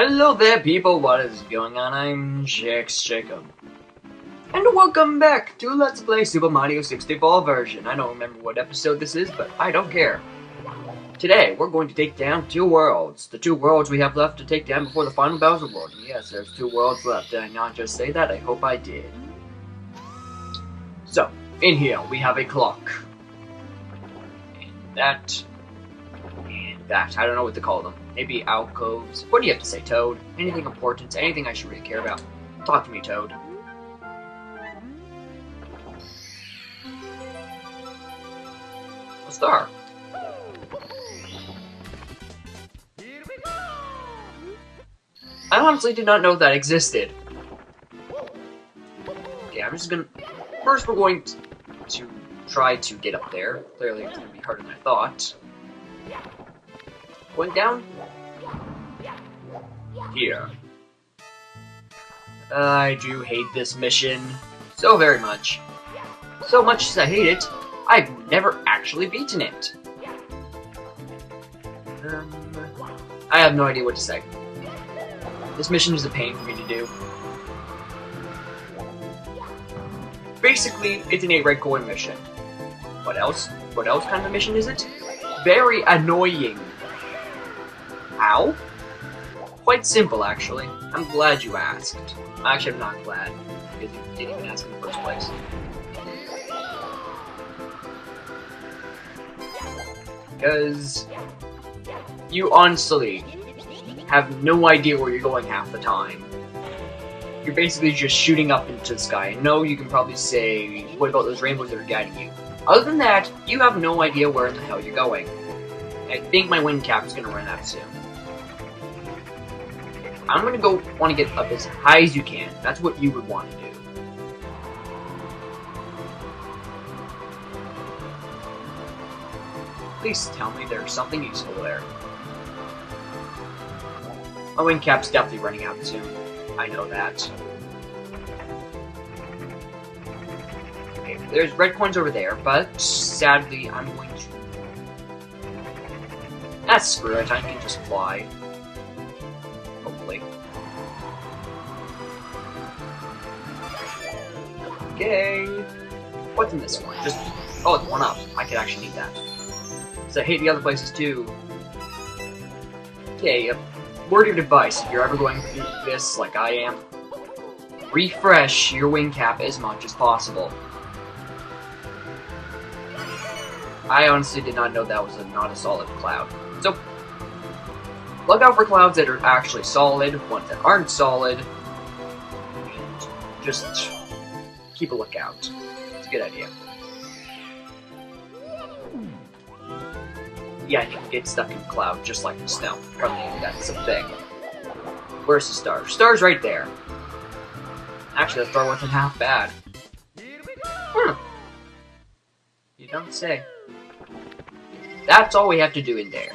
Hello there, people. What is going on? I'm Jacob. And welcome back to Let's Play Super Mario 64 version. I don't remember what episode this is, but I don't care. Today, we're going to take down two worlds. The two worlds we have left to take down before the final Bowser World. And yes, there's two worlds left. Did I not just say that? I hope I did. So, in here, we have a clock. And that. And that. I don't know what to call them. Maybe alcoves. What do you have to say, Toad? Anything important? Anything I should really care about? Talk to me, Toad. A star. I honestly did not know that existed. Okay, I'm just gonna... First, we're going to try to get up there. Clearly, it's gonna be harder than I thought. Going down? Here. I do hate this mission so very much. So much as I hate it, I've never actually beaten it. I have no idea what to say. This mission is a pain for me to do. Basically, it's an 8 red coin mission. What else? What else kind of mission is it? Very annoying. How? Quite simple, actually. I'm glad you asked. Actually, I'm not glad, because you didn't even ask in the first place. Because you honestly have no idea where you're going half the time. You're basically just shooting up into the sky. I know you can probably say, what about those rainbows that are guiding you? Other than that, you have no idea where in the hell you're going. I think my wind cap is going to run out soon. I'm going to want to get up as high as you can. That's what you would want to do. Please tell me there's something useful there. My wind cap's definitely running out soon. I know that. Okay, there's red coins over there, but sadly I'm going to... That's screw it, I can just fly. Hopefully. Okay. What's in this one? Just... Oh, it's one up. I could actually need that. So I hate the other places too. Okay, word of advice, if you're ever going through this like I am, refresh your wing cap as much as possible. I honestly did not know that was not a solid cloud. So, look out for clouds that are actually solid, ones that aren't solid, and just keep a lookout. It's a good idea. Yeah, you can get stuck in a cloud just like the snow. Apparently that's a thing. Where's the star? Star's right there. Actually, the star wasn't half bad. You don't say. That's all we have to do in there.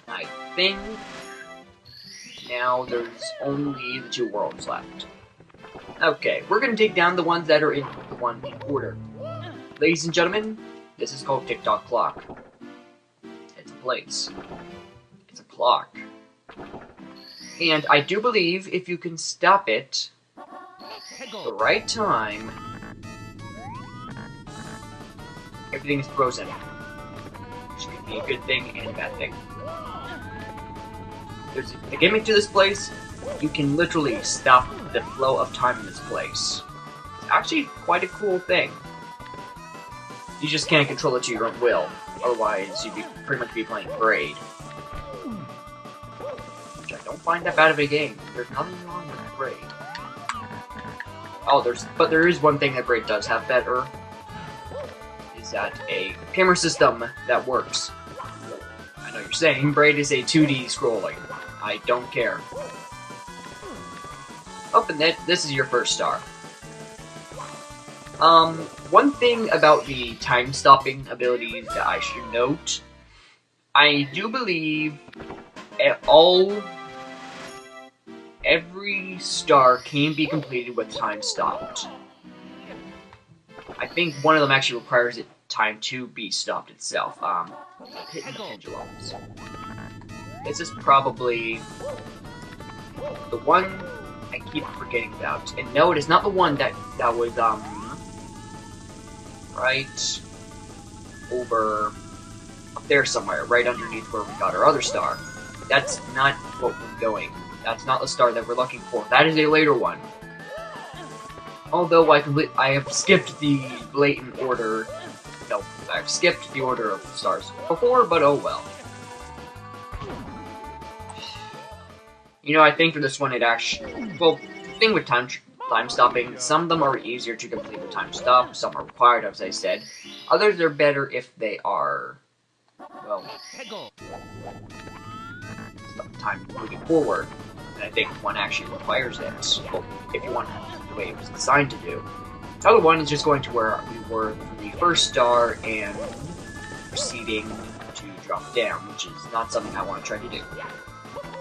I think now there's only the two worlds left. Okay, we're gonna take down the ones that are in the one in order. Ladies and gentlemen, this is called Tick-Tock Clock. It's a place. It's a clock. And I do believe if you can stop it at the right time, everything is frozen. Which could be a good thing and a bad thing. There's a gimmick to this place. You can literally stop the flow of time in this place. It's actually quite a cool thing. You just can't control it to your own will. Otherwise, you'd pretty much be playing Braid. Which I don't find that bad of a game. There's nothing wrong with Braid. Oh, but there is one thing that Braid does have better. Is that a camera system that works. I know you're saying Braid is a 2D scrolling. I don't care. Oh, and this is your first star. One thing about the time-stopping abilities that I should note, I do believe every star can be completed with time stopped. I think one of them actually requires it time to be stopped itself. Hitting the pendulums. This is probably The one I keep forgetting about. And no, it is not the one that was, right over up there somewhere, right underneath where we got our other star. That's not what we're going. That's not the star that we're looking for. That is a later one. Although I have skipped the blatant order. No, I've skipped the order of stars before, but oh well. You know, I think for this one it actually... Well, the thing with time stopping, some of them are easier to complete with time stop, some are required, as I said. Others are better if they are... well... time moving forward. And I think one actually requires it. Well, if you want the way it was designed to do. The other one is just going to where we were from the first star and proceeding to drop down, which is not something I want to try to do.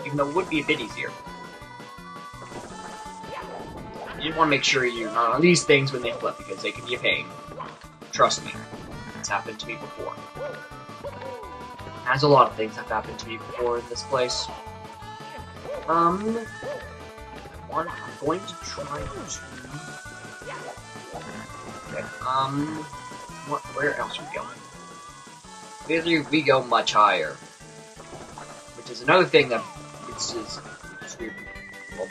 Even though it would be a bit easier. You just want to make sure you're not on these things when they flip, because they can be a pain. Trust me. It's happened to me before. As a lot of things have happened to me before in this place. I'm going to try to... Okay, where else are we going? Either we go much higher. Which is another thing that... which is weird. Well,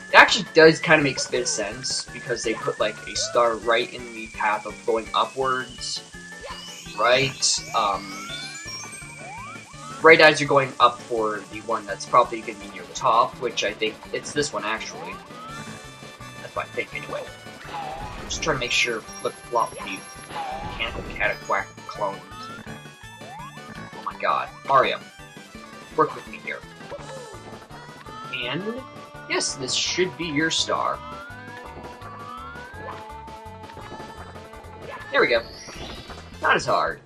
it actually does kind of make a bit of sense, because they put, like, a star right in the path of going upwards. Right, right as you're going up for the one that's probably going to be near the top, which I think it's this one actually. That's what I think anyway. I'm just trying to make sure flip-flop the mechanical cataquack clones. Oh my god. Mario, work with me here. And yes, this should be your star. There we go. Not as hard.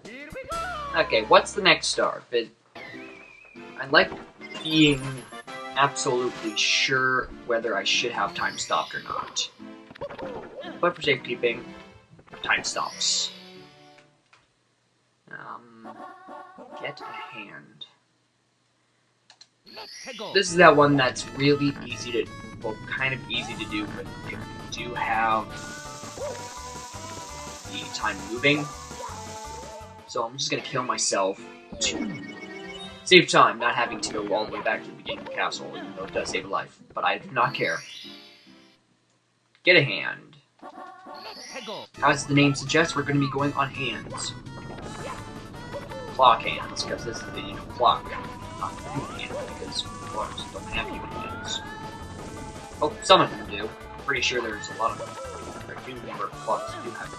Okay, what's the next star? I like being absolutely sure whether I should have time stopped or not. But for safekeeping, time stops. Get a hand. This is that one that's really easy to, well, kind of easy to do, but if you do have the time moving. So I'm just gonna kill myself to save time, not having to go all the way back to the beginning of the castle, even though it does save a life. But I do not care. Get a hand. As the name suggests, we're going to be going on hands. Clock hands, because this is the clock, not the human hand, because clocks don't have human hands. Oh, some of them do. I'm pretty sure there's a lot of human clocks do have.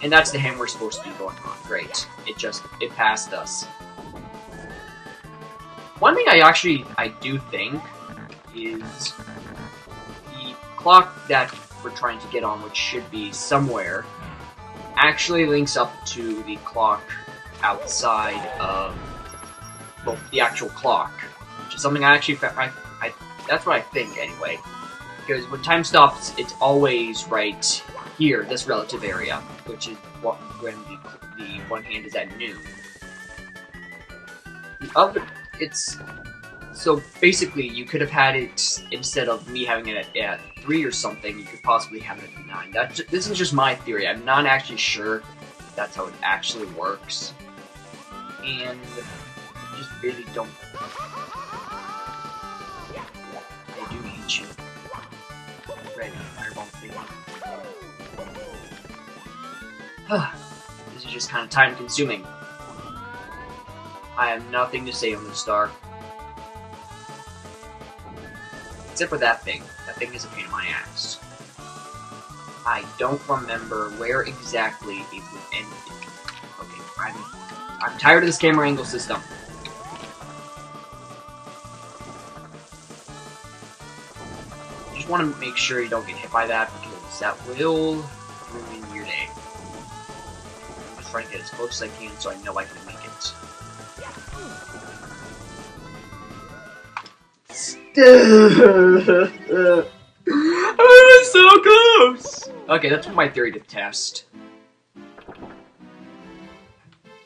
And that's the hand we're supposed to be going on. Great. It passed us. One thing I do think is the clock that we're trying to get on, which should be somewhere, actually links up to the clock outside of, well, the actual clock, which is something I actually, that's what I think anyway, because when time stops, it's always right here, this relative area, which is when the one hand is at noon. The other, so basically you could have had it, instead of me having it at 3 or something, you could possibly have it at 9. This is just my theory. I'm not actually sure if that's how it actually works. And I just really don't... I do hate you. Ready, fireball thing. This is just kind of time consuming. I have nothing to say on this star. Except for that thing. That thing is a pain in my ass. I don't remember where exactly it would end. Okay, I'm tired of this camera angle system. You just want to make sure you don't get hit by that, because that will ruin your day. I'm just trying to get as close as I can so I know I can make it. I was so close! Okay, that's my theory to test.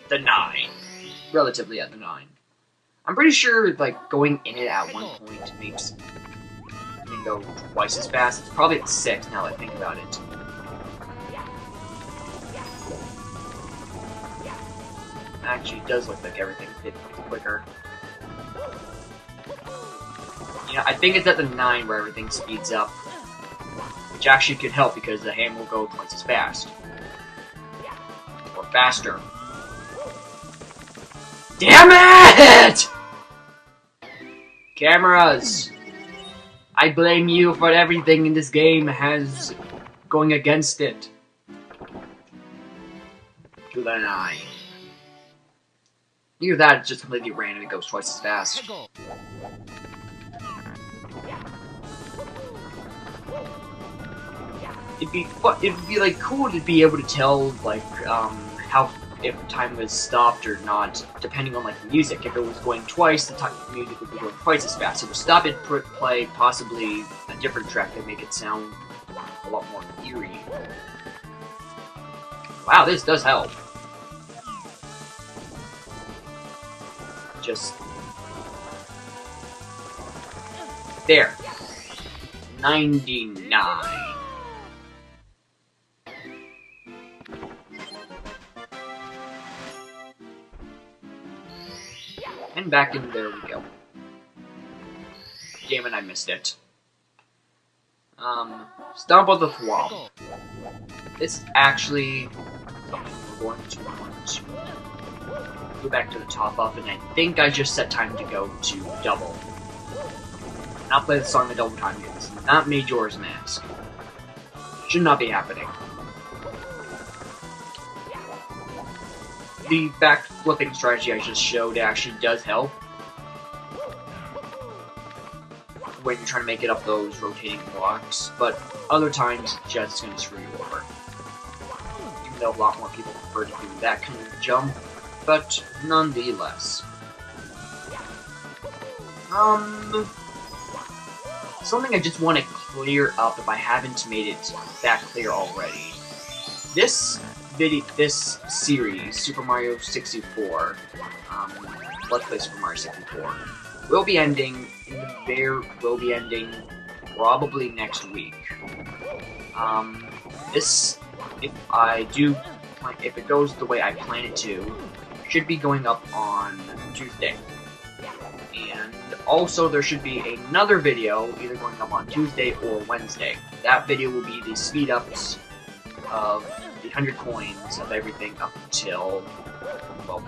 The 9. Relatively at the 9. I'm pretty sure, like, going in it at one point makes it go twice as fast. It's probably at 6 now that I think about it. Actually, it does look like everything gets quicker. You know, I think it's at the 9 where everything speeds up. Which actually could help because the hand will go twice as fast. Or faster. Damn it! Cameras! I blame you for everything in this game has going against it. To the 9. Either that, it's just completely random, it goes twice as fast. It'd be like cool to be able to tell like how if time was stopped or not, depending on like the music. If it was going twice, the music would be going twice as fast. It would stop and play possibly a different track that make it sound a lot more eerie. Wow, this does help. Just there. 99. And back in there we go. Damn it, I missed it. Stomp on the Thwomp. This is actually something we're going to want to go back to the top up, and I think I just set time to go to double. Not play the song a double time yet. This is not Majora's Mask. Should not be happening. The back flipping strategy I just showed actually does help when you're trying to make it up those rotating blocks, but other times it's just going to screw you over. Even though a lot more people prefer to do that kind of jump, but nonetheless. Something I just want to clear up if I haven't made it that clear already. This series, Super Mario 64, Let's Play Super Mario 64, will be ending probably next week. If it goes the way I plan it to, should be going up on Tuesday. And also there should be another video either going up on Tuesday or Wednesday. That video will be the speed ups of the 100 coins of everything up until, well,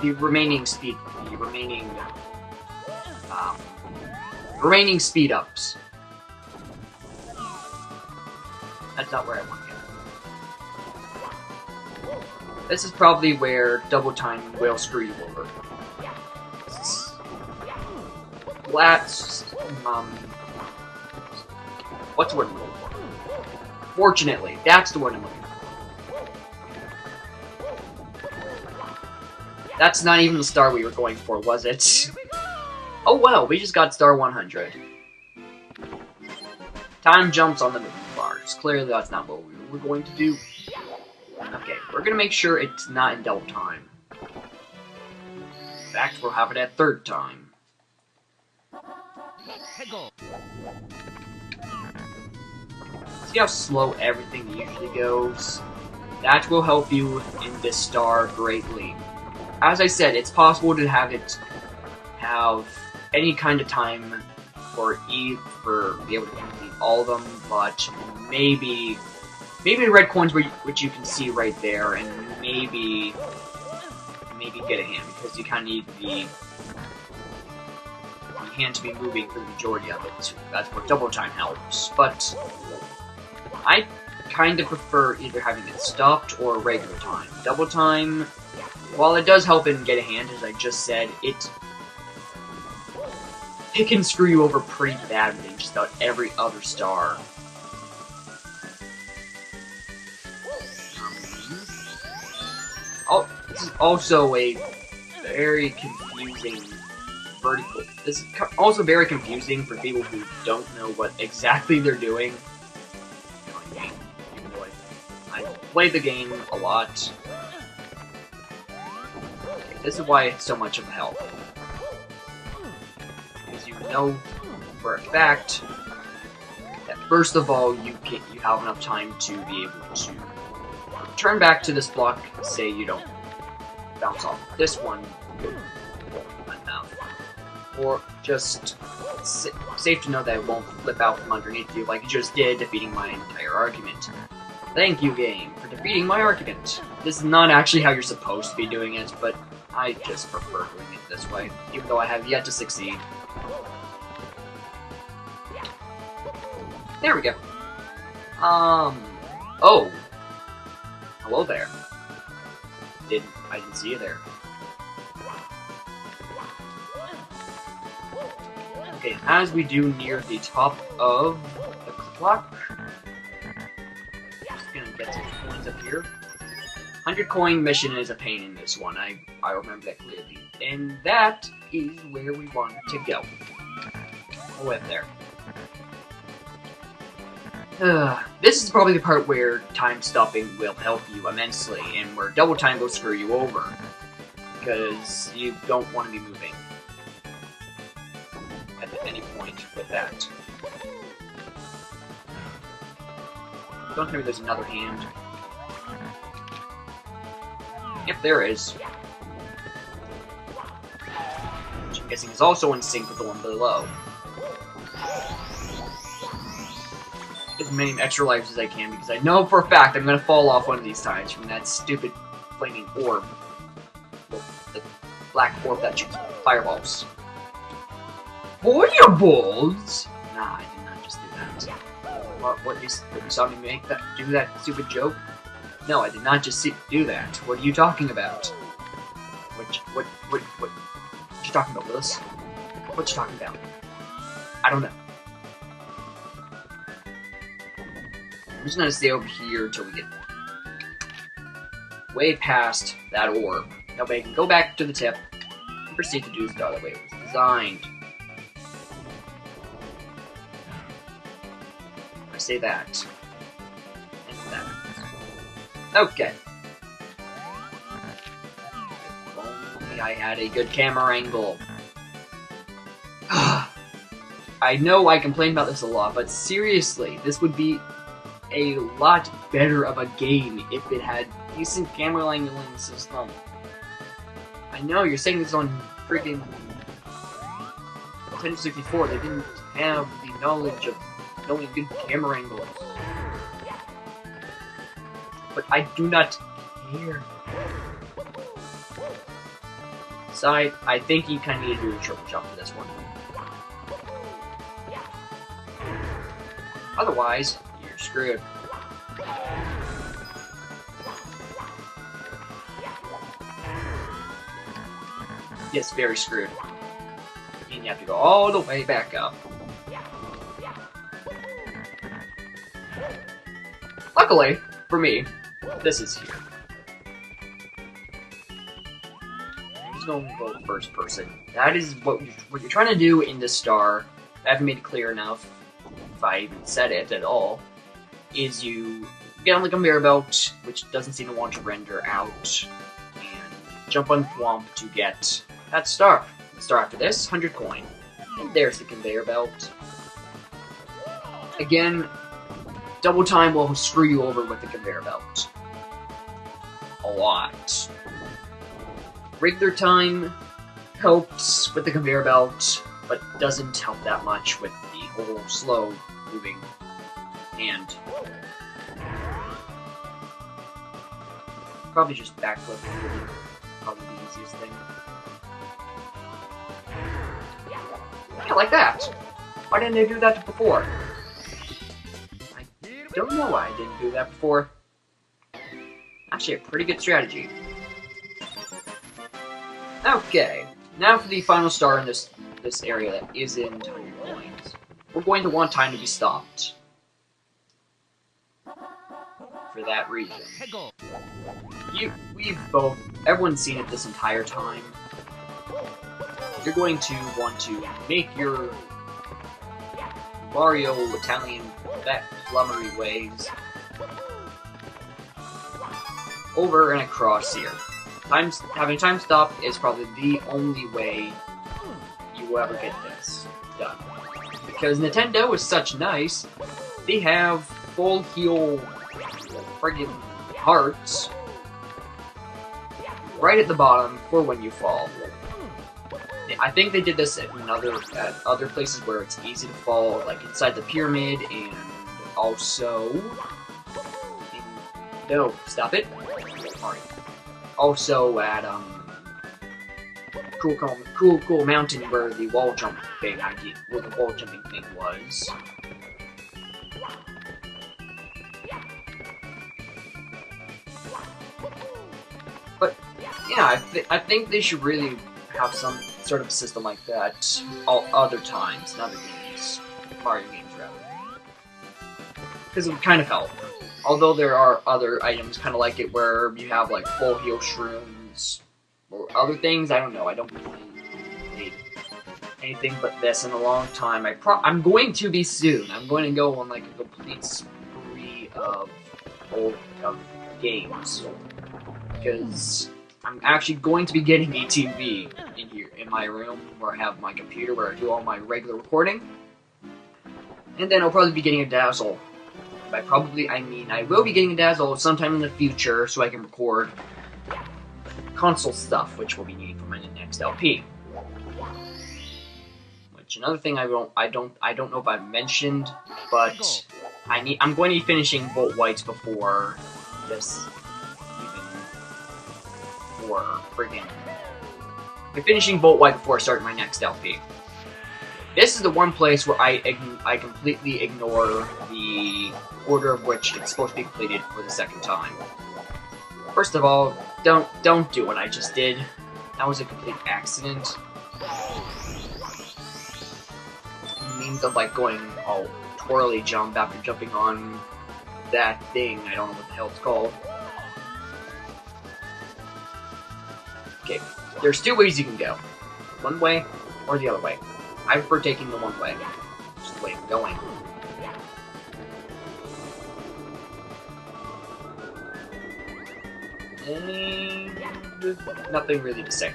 the remaining speed ups. That's not where I want to go. This is probably where double time will screw you over. What's the word I'm looking for? Fortunately, that's the word I'm looking for. That's not even the star we were going for, was it? Oh well, we just got star 100. Time jumps on the moving bars. Clearly that's not what we were going to do. Okay, we're gonna make sure it's not in double time. In fact, we'll have it at third time. See how slow everything usually goes? That will help you in this star greatly. As I said, it's possible to have any kind of time for be able to complete all of them, but maybe the red coins which you can see right there, and maybe get a hand because you kind of need the hand to be moving for the majority of it. That's where double time helps, but I kind of prefer either having it stopped or regular time. Double time, while it does help in get a hand, as I just said, it can screw you over pretty badly in just about every other star. This is also a very confusing vertical. This is also very confusing for people who don't know what exactly they're doing. Even though I play the game a lot. Okay, This is why it's so much of a help. Because you know for a fact that first of all you have enough time to be able to turn back to this block, say you don't bounce off this one enough. Or just safe to know that it won't flip out from underneath you like it just did, defeating my entire argument. Thank you, game, for defeating my argument. This is not actually how you're supposed to be doing it, but I just prefer doing it this way, even though I have yet to succeed. There we go. Oh. Hello there. I didn't see you there. Okay, as we do near the top of the clock, just gonna get some coins up here. 100 coin mission is a pain in this one, I remember that clearly. And that is where we want to go. Oh, wait there. This is probably the part where time stopping will help you immensely, and where double time will screw you over. Because you don't want to be moving at any point with that. Don't tell me there's another hand. Yep, there is. Which I'm guessing is also in sync with the one below. As many extra lives as I can, because I know for a fact I'm gonna fall off one of these times from that stupid flaming orb. The black orb that shoots fireballs. Fireballs? Nah, I did not just do that. What you saw me do that stupid joke? No, I did not just do that. What are you talking about? What you talking about, Willis? What you talking about? I don't know. I'm just gonna stay over here until we get way past that orb. That way I can go back to the tip and proceed to do the way it was designed. I say that. And that. Okay. If only I had a good camera angle. I know I complain about this a lot, but seriously, this would be a lot better of a game if it had decent camera angling system. I know you're saying this on freaking Nintendo 64. They didn't have the knowledge of knowing good camera angles. But I do not care. Besides, I think you kind of need to do a triple jump for this one. Otherwise, you're screwed. Yes, very screwed. And you have to go all the way back up. Luckily, for me, this is here. I'm just going to go first person. That is what you're trying to do in this star. I haven't made it clear enough, if I even said it at all, is you get on the conveyor belt, which doesn't seem to want to render out, and jump on Thwomp to get that star. The star after this, 100 coin. And there's the conveyor belt. Again, double time will screw you over with the conveyor belt. A lot. Regular time helps with the conveyor belt, but doesn't help that much with the whole slow moving hand. Probably just backflip would be probably the easiest thing. Yeah, like that. Why didn't they do that before? I don't know why I didn't do that before. Actually, a pretty good strategy. Okay, now for the final star in this area that isn't 100 coins. We're going to want time to be stopped. For that reason. Everyone's seen it this entire time. You're going to want to make your Mario Italian flummery ways over and across here. Having time stop is probably the only way you will ever get this done. Because Nintendo is such nice, they have full heal friggin' hearts right at the bottom for when you fall. I think they did this at other places where it's easy to fall, like inside the pyramid, and also no, stop it. Sorry. Also at cool mountain where the wall jumping thing was. But yeah, I think they should really have some sort of system like that all other times in other games, Mario games rather, because it would kind of help. Although there are other items kind of like it where you have like full heal shrooms or other things. I don't know. I don't really need anything but this in a long time. I'm going to be soon. I'm going to go on like a complete spree of games because I'm actually going to be getting a TV in here in my room where I have my computer where I do all my regular recording, and then I'll probably be getting a Dazzle. By probably, I mean I will be getting a Dazzle sometime in the future so I can record console stuff, which will be needed for my next LP. Which another thing I don't know if I've mentioned, but I'm going to be finishing Volt Whites before this I'm finishing Volt White before I start my next LP. This is the one place where I completely ignore the order of which it's supposed to be completed for the second time. First of all, don't do what I just did. That was a complete accident. It means of like going all twirly jump after jumping on that thing. I don't know what the hell it's called. Okay, there's two ways you can go. One way or the other way. I prefer taking the one way. Just the way I'm going. And nothing really to say.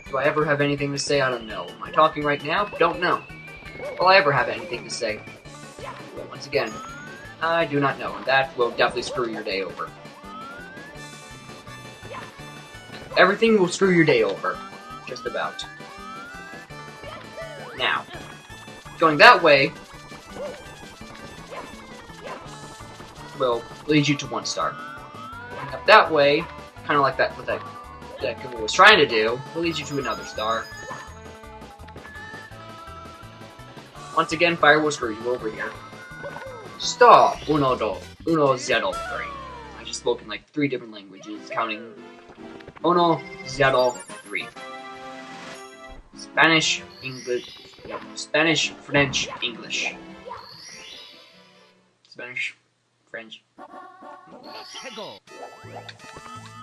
Do I ever have anything to say? I don't know. Am I talking right now? Don't know. Will I ever have anything to say? Once again, I do not know, and that will definitely screw your day over. Everything will screw your day over. Just about. Now, going that way will lead you to 1 star. Going up that way, kind of like that, what that Google was trying to do, will lead you to another star. Once again, fire will screw you over here. Star 1, 2, 1, 0, 3. I just spoke in like 3 different languages, counting 1, 0, 3. Spanish, English, no, Spanish, French, English. Spanish, French.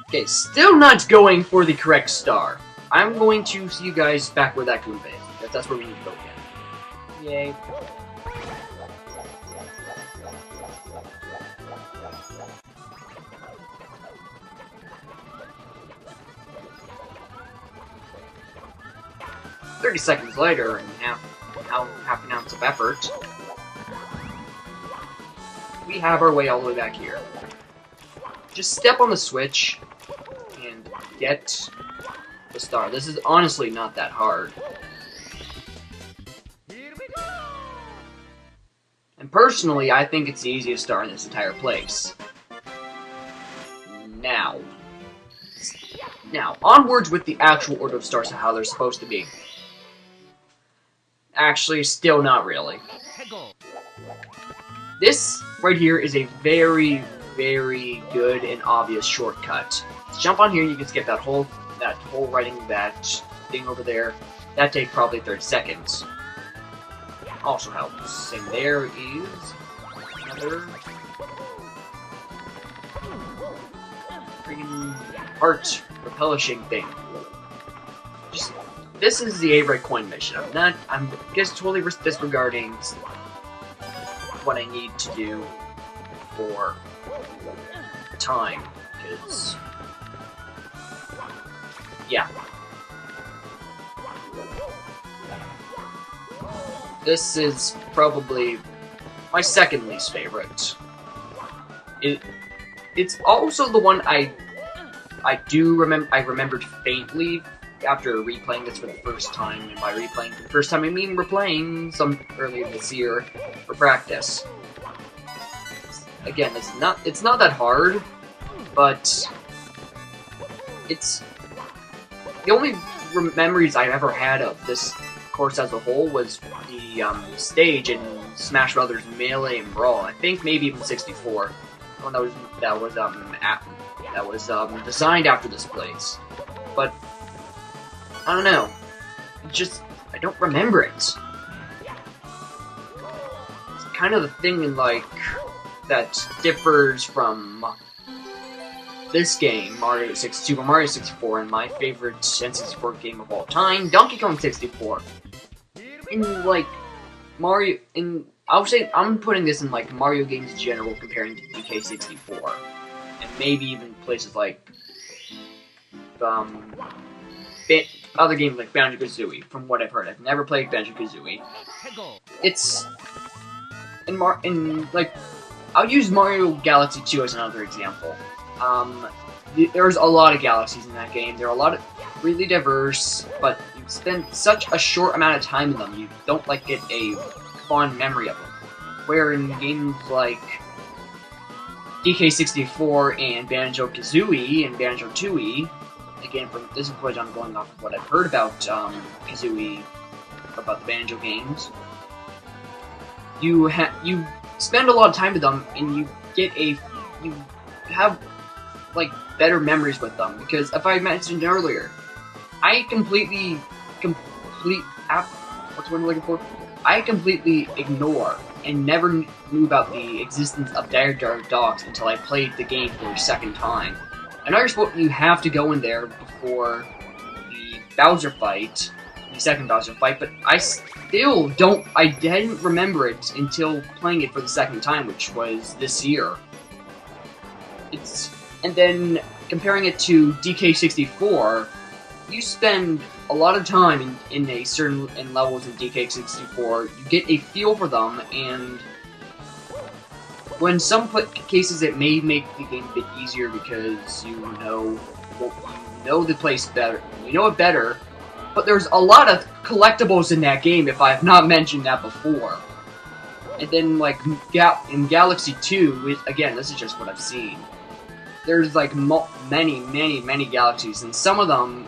Okay, still not going for the correct star. I'm going to see you guys back where that Goomba is, because that's where we need to go again. Yay. "30 seconds later, and half an ounce of effort, we have our way all the way back here. Just step on the switch and get the star. This is honestly not that hard. And personally, I think it's the easiest star in this entire place. Now, onwards with the actual order of stars and how they're supposed to be. Actually, still not really. This right here is a very, very good and obvious shortcut. Jump on here, you can skip that whole writing that thing over there. That takes probably 30 seconds. Also helps. And there is another freaking heart repellishing thing. This is the 8-red coin mission. I'm just totally disregarding what I need to do for time. because... yeah. This is probably my second least favorite. It's also the one I remembered faintly after replaying this for the first time, and by replaying for the first time I mean we're playing some earlier this year for practice. Again, it's not that hard, but it's the only memories I've ever had of this course as a whole was the stage in Smash Brothers Melee and Brawl. I think maybe even 64. One that was designed after this place, but I don't know. I don't remember it. It's kind of the thing in like that differs from this game, Super Mario 64, and my favorite N64 game of all time, Donkey Kong 64. In like Mario, I'll say I'm putting this in like Mario games in general, comparing to DK64, and maybe even places like other games like Banjo-Kazooie. From what I've heard, I've never played Banjo-Kazooie. It's like I'll use Mario Galaxy 2 as another example. There's a lot of galaxies in that game. They're a lot of really diverse, but you spend such a short amount of time in them, you don't like get a fond memory of them. Where in games like DK64 and Banjo-Kazooie and Banjo-Tooie, again, from this point I'm going off of what I've heard about Kazooie, about the Banjo games, you spend a lot of time with them, and you have like better memories with them, because if I mentioned earlier, I completely ignore and never knew about the existence of Dire Dogs until I played the game for a second time. I know you have to go in there before the Bowser fight, the second Bowser fight, but I didn't remember it until playing it for the second time, which was this year. And then, comparing it to DK64, you spend a lot of time in levels in DK64, you get a feel for them, and when some cases it may make the game a bit easier because you know the place better, you know it better, but there's a lot of collectibles in that game if I've not mentioned that before. And then like in Galaxy 2, again, this is just what I've seen, there's like many galaxies, and some of them,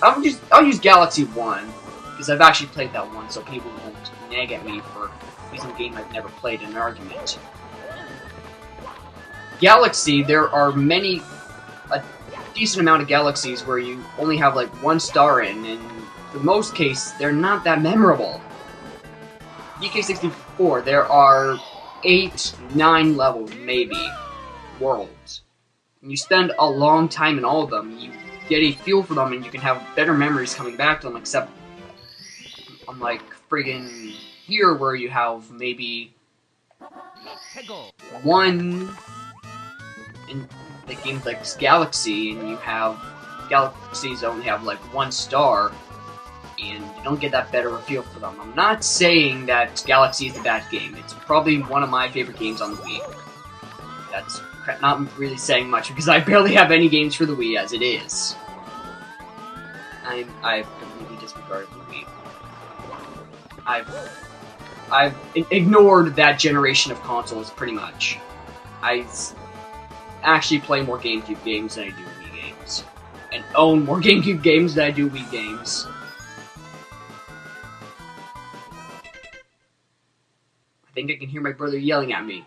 I'll use Galaxy 1, because I've actually played that one, so people won't nag at me for using a game I've never played in an argument. Galaxy, there are a decent amount of galaxies where you only have like one star in, and for most cases, they're not that memorable. DK64, there are 8, 9 levels, maybe, worlds. And you spend a long time in all of them, you get a feel for them, and you can have better memories coming back to them, except unlike friggin' here, where you have maybe one in the games like Galaxy, and you have galaxies that only have like one star, and you don't get that better feel for them. I'm not saying that Galaxy is a bad game. It's probably one of my favorite games on the Wii. That's not really saying much, because I barely have any games for the Wii as it is. I've completely disregarded the Wii. I've ignored that generation of consoles, pretty much. I actually play more GameCube games than I do Wii games. And own more GameCube games than I do Wii games. I think I can hear my brother yelling at me.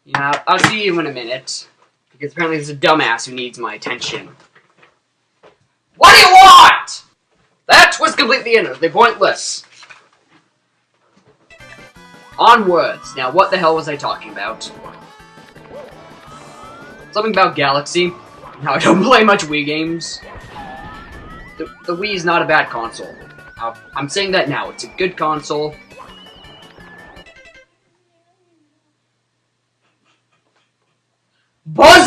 Yeah, I'll see you in a minute, because apparently there's a dumbass who needs my attention. What do you want?! That was completely innocently pointless. Onwards. Now, what the hell was I talking about? Something about Galaxy. Now, I don't play much Wii games. The Wii is not a bad console. I'm saying that now. It's a good console. Buzz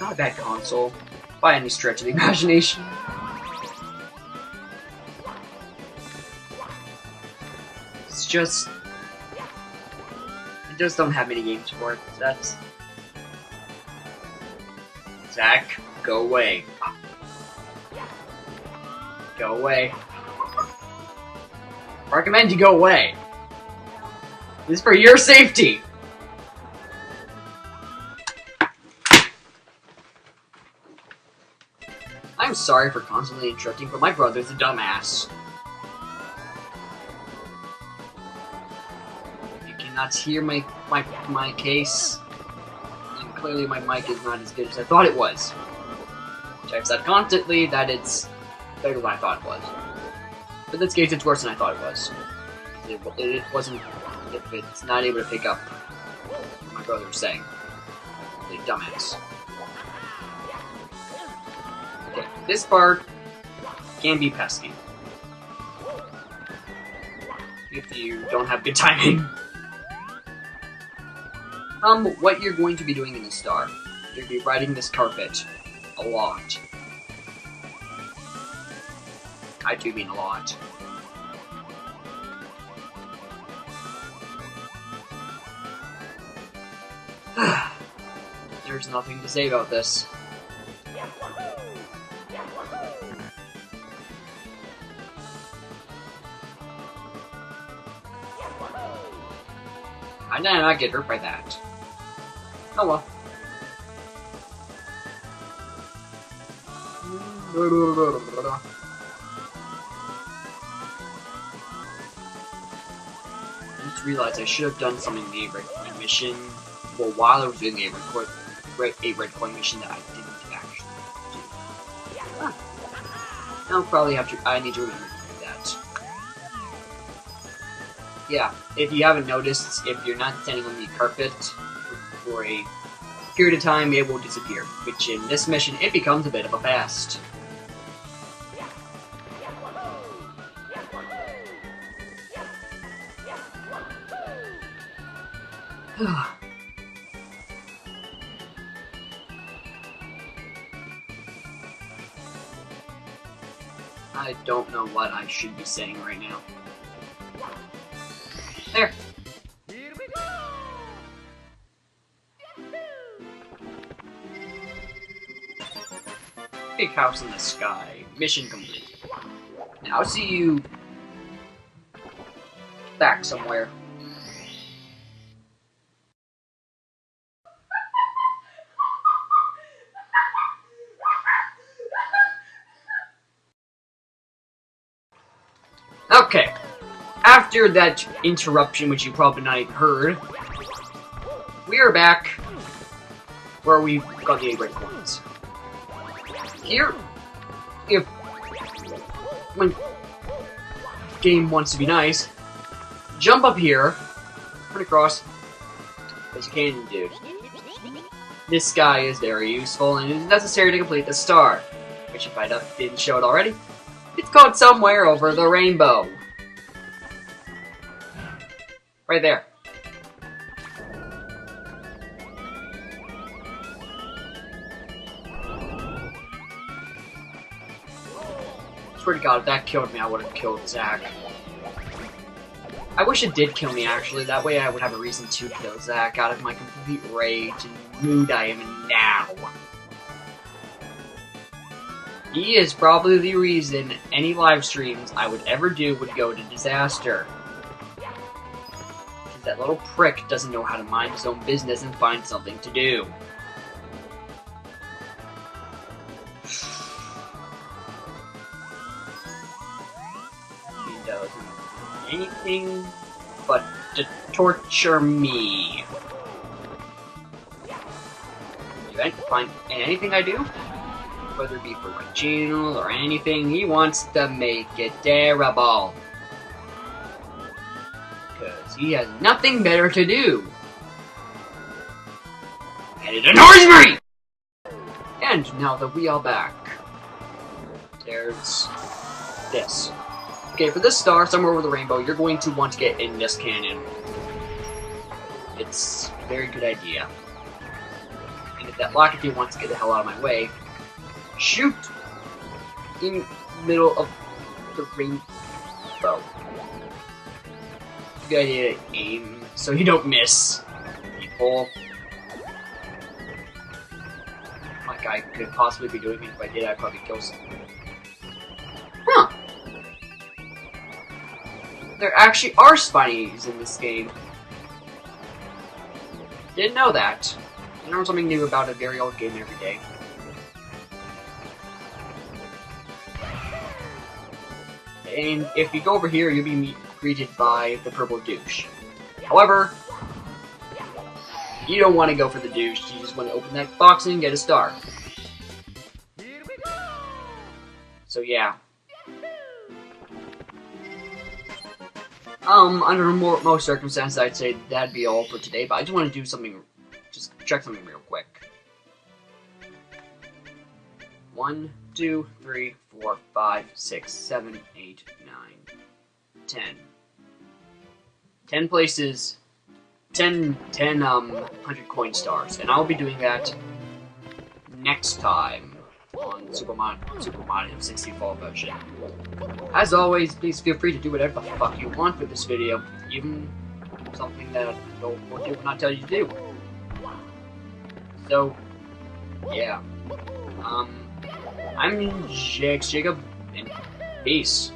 not a bad console, by any stretch of the imagination. It's just... I just don't have many games for it. That's... Zach, go away. Go away. I recommend you go away. This is for your safety. I'm sorry for constantly interrupting, but my brother's a dumbass. You cannot hear my case. And clearly my mic is not as good as I thought it was. Which I've said constantly that it's better than I thought it was. But in this case, it's worse than I thought it was. It wasn't... If it's not able to pick up what my brother was saying. The dumbass. Okay, this part can be pesky. If you don't have good timing. What you're going to be doing in the star. You're going to be riding this carpet a lot. I do mean a lot. There's nothing to say about this. I did not get hurt by that. Oh well. I just realized I should have done something in the red coin mission. Well, while I was doing the red coin mission that I didn't actually do. I'll probably have to. I need to remember to do that. Yeah, if you haven't noticed, if you're not standing on the carpet for a period of time, it will disappear. Which in this mission, it becomes a bit of a fast. I don't know what I should be saying right now. There. Here we go. Big house in the sky. Mission complete. Now I'll see you back somewhere. Okay, after that interruption, which you probably not even heard, we are back where we got the 8 red coins. Here, if when game wants to be nice, jump up here, run across, as you can do. This guy is very useful and is necessary to complete the star, which if I didn't show it already, it's called Somewhere Over the Rainbow. Right there. Swear to God, if that killed me, I would have killed Zach. I wish it did kill me, actually. That way I would have a reason to kill Zach out of my complete rage and mood I am in now. He is probably the reason any live streams I would ever do would go to disaster. Because that little prick doesn't know how to mind his own business and find something to do. He doesn't do anything but to torture me. Do I find anything I do? Whether it be for my channel or anything, he wants to make it terrible. Because he has nothing better to do. And it annoys me! And now that we are back, there's this. Okay, for this star, Somewhere Over the Rainbow, you're going to want to get in this canyon. It's a very good idea. And if that Lockety wants to get the hell out of my way. Shoot! In the middle of the rainbow. Good idea to aim so you don't miss, people. Like I could possibly be doing it. If I did, I'd probably kill someone. Huh. There actually are spinies in this game. Didn't know that. I learn something new about a very old game every day. And if you go over here, you'll be greeted by the purple douche. However, you don't want to go for the douche. You just want to open that box and get a star. So yeah. Under most circumstances, I'd say that'd be all for today, but I just want to do something, just check something real quick. 1, 2, 3, 4, 5, 6, 7, 8, 9, 10. 10 places, 100 coin stars, and I'll be doing that next time on Super Mario 64 version. As always, please feel free to do whatever the fuck you want with this video, even something that I will not tell you to do. So, yeah. I'm Jacob, and peace.